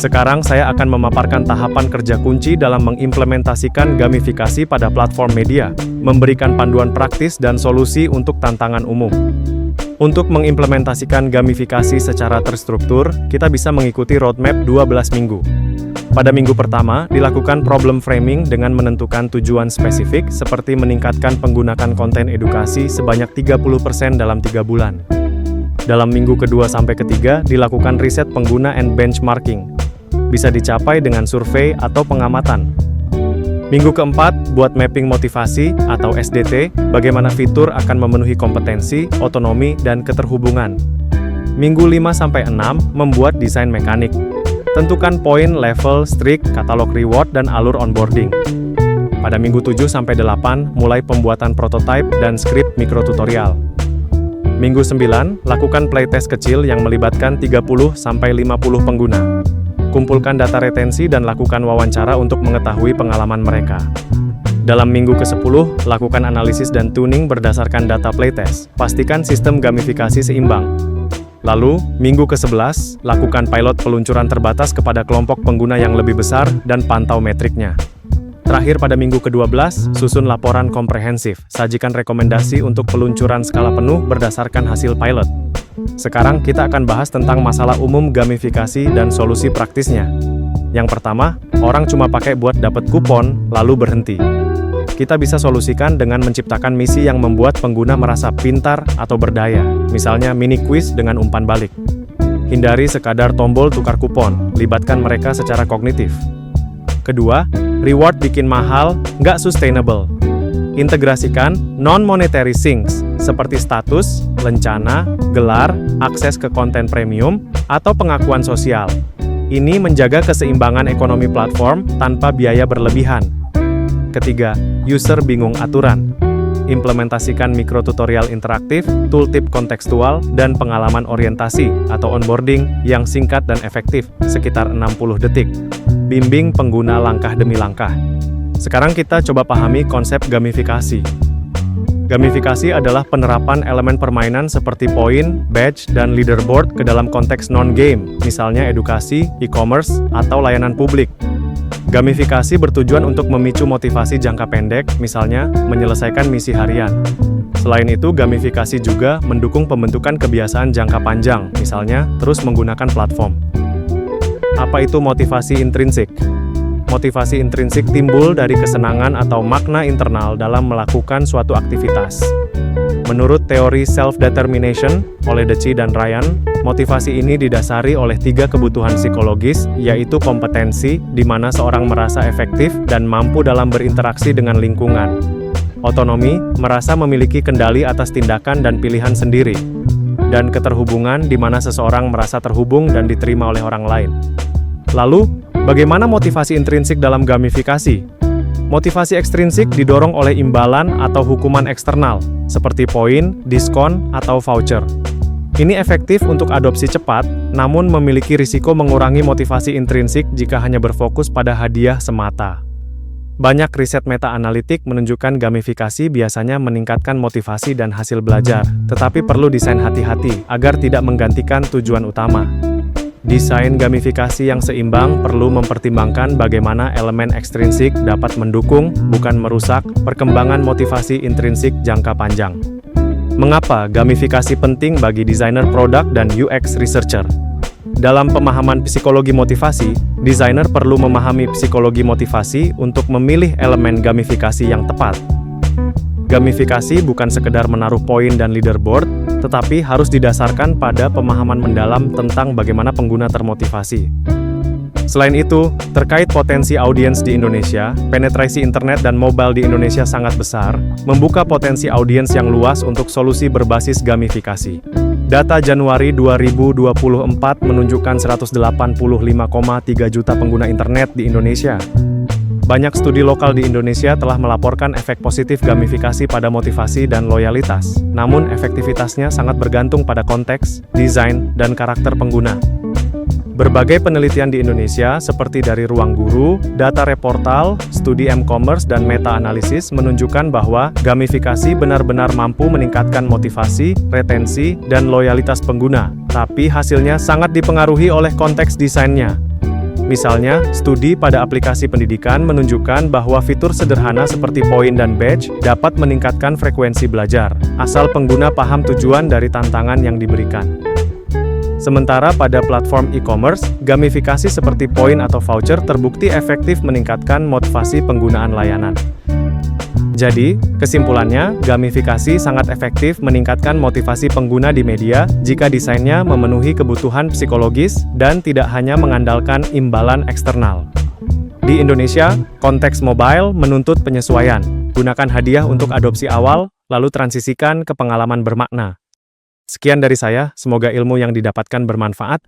Sekarang saya akan memaparkan tahapan kerja kunci dalam mengimplementasikan gamifikasi pada platform media, memberikan panduan praktis dan solusi untuk tantangan umum. Untuk mengimplementasikan gamifikasi secara terstruktur, kita bisa mengikuti roadmap 12 minggu. Pada minggu pertama, dilakukan problem framing dengan menentukan tujuan spesifik seperti meningkatkan penggunaan konten edukasi sebanyak 30% dalam 3 bulan. Dalam minggu kedua sampai ketiga, dilakukan riset pengguna and benchmarking. Bisa dicapai dengan survei atau pengamatan. Minggu keempat, buat mapping motivasi atau SDT, bagaimana fitur akan memenuhi kompetensi, otonomi, dan keterhubungan. Minggu 5-6, membuat desain mekanik. Tentukan poin, level, streak, katalog reward, dan alur onboarding. Pada minggu 7-8, mulai pembuatan prototype dan skrip mikrotutorial. Minggu 9, lakukan playtest kecil yang melibatkan 30-50 pengguna. Kumpulkan data retensi dan lakukan wawancara untuk mengetahui pengalaman mereka. Dalam minggu ke-10, lakukan analisis dan tuning berdasarkan data playtest. Pastikan sistem gamifikasi seimbang. Lalu, minggu ke-11, lakukan pilot peluncuran terbatas kepada kelompok pengguna yang lebih besar dan pantau metriknya. Terakhir pada minggu ke-12, susun laporan komprehensif. Sajikan rekomendasi untuk peluncuran skala penuh berdasarkan hasil pilot. Sekarang kita akan bahas tentang masalah umum gamifikasi dan solusi praktisnya. Yang pertama, orang cuma pakai buat dapat kupon, lalu berhenti. Kita bisa solusikan dengan menciptakan misi yang membuat pengguna merasa pintar atau berdaya, misalnya mini quiz dengan umpan balik. Hindari sekadar tombol tukar kupon, libatkan mereka secara kognitif. Kedua, reward bikin mahal, nggak sustainable. Integrasikan non-monetary things, seperti status, lencana, gelar, akses ke konten premium, atau pengakuan sosial. Ini menjaga keseimbangan ekonomi platform tanpa biaya berlebihan. Ketiga, user bingung aturan. Implementasikan mikrotutorial interaktif, tooltip kontekstual, dan pengalaman orientasi atau onboarding yang singkat dan efektif, sekitar 60 detik. Bimbing pengguna langkah demi langkah. Sekarang kita coba pahami konsep gamifikasi. Gamifikasi adalah penerapan elemen permainan seperti poin, badge, dan leaderboard ke dalam konteks non-game, misalnya edukasi, e-commerce, atau layanan publik. Gamifikasi bertujuan untuk memicu motivasi jangka pendek, misalnya menyelesaikan misi harian. Selain itu, gamifikasi juga mendukung pembentukan kebiasaan jangka panjang, misalnya terus menggunakan platform. Apa itu motivasi intrinsik? Motivasi intrinsik timbul dari kesenangan atau makna internal dalam melakukan suatu aktivitas. Menurut teori self-determination oleh Deci dan Ryan, motivasi ini didasari oleh 3 kebutuhan psikologis, yaitu kompetensi, di mana seorang merasa efektif dan mampu dalam berinteraksi dengan lingkungan. Otonomi, merasa memiliki kendali atas tindakan dan pilihan sendiri. Dan keterhubungan, di mana seseorang merasa terhubung dan diterima oleh orang lain. Lalu, bagaimana motivasi intrinsik dalam gamifikasi? Motivasi ekstrinsik didorong oleh imbalan atau hukuman eksternal, seperti poin, diskon, atau voucher. Ini efektif untuk adopsi cepat, namun memiliki risiko mengurangi motivasi intrinsik jika hanya berfokus pada hadiah semata. Banyak riset meta-analitik menunjukkan gamifikasi biasanya meningkatkan motivasi dan hasil belajar, tetapi perlu desain hati-hati agar tidak menggantikan tujuan utama. Desain gamifikasi yang seimbang perlu mempertimbangkan bagaimana elemen ekstrinsik dapat mendukung, bukan merusak, perkembangan motivasi intrinsik jangka panjang. Mengapa gamifikasi penting bagi desainer produk dan UX researcher? Dalam pemahaman psikologi motivasi, desainer perlu memahami psikologi motivasi untuk memilih elemen gamifikasi yang tepat. Gamifikasi bukan sekedar menaruh poin dan leaderboard, tetapi harus didasarkan pada pemahaman mendalam tentang bagaimana pengguna termotivasi. Selain itu, terkait potensi audiens di Indonesia, penetrasi internet dan mobile di Indonesia sangat besar, membuka potensi audiens yang luas untuk solusi berbasis gamifikasi. Data Januari 2024 menunjukkan 185,3 juta pengguna internet di Indonesia. Banyak studi lokal di Indonesia telah melaporkan efek positif gamifikasi pada motivasi dan loyalitas. Namun, efektivitasnya sangat bergantung pada konteks, desain, dan karakter pengguna. Berbagai penelitian di Indonesia, seperti dari Ruang Guru, Data Reportal, Studi M-Commerce, dan meta-analisis menunjukkan bahwa gamifikasi benar-benar mampu meningkatkan motivasi, retensi, dan loyalitas pengguna. Tapi hasilnya sangat dipengaruhi oleh konteks desainnya. Misalnya, studi pada aplikasi pendidikan menunjukkan bahwa fitur sederhana seperti poin dan badge dapat meningkatkan frekuensi belajar, asal pengguna paham tujuan dari tantangan yang diberikan. Sementara pada platform e-commerce, gamifikasi seperti poin atau voucher terbukti efektif meningkatkan motivasi penggunaan layanan. Jadi, kesimpulannya, gamifikasi sangat efektif meningkatkan motivasi pengguna di media jika desainnya memenuhi kebutuhan psikologis dan tidak hanya mengandalkan imbalan eksternal. Di Indonesia, konteks mobile menuntut penyesuaian. Gunakan hadiah untuk adopsi awal, lalu transisikan ke pengalaman bermakna. Sekian dari saya, semoga ilmu yang didapatkan bermanfaat.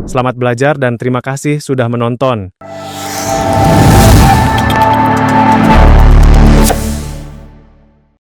Selamat belajar dan terima kasih sudah menonton.